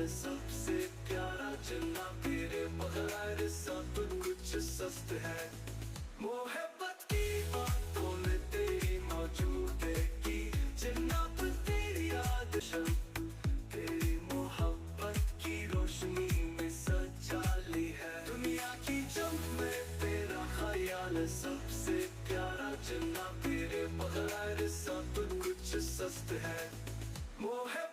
सबसे प्यारा जिन्ना तेरे बगैर सब कुछ सस्त है। मोहब्बत की बातों में तेरी मौजूदगी जन्नत तेरी याद तेरी मोहब्बत की रोशनी में सजाली है दुनिया की जंग में तेरा ख्याल सबसे प्यारा जिन्ना तेरे बगैर सब कुछ सस्त है। मोहब्बत